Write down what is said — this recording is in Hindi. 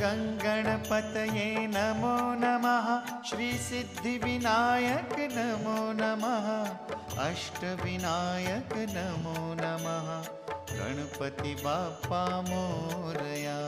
गणपतये नमो नमः। श्रीसिद्धिविनायक नमो नमः। अष्टविनायक नमो नमः। गणपति बाप्पा मोरया।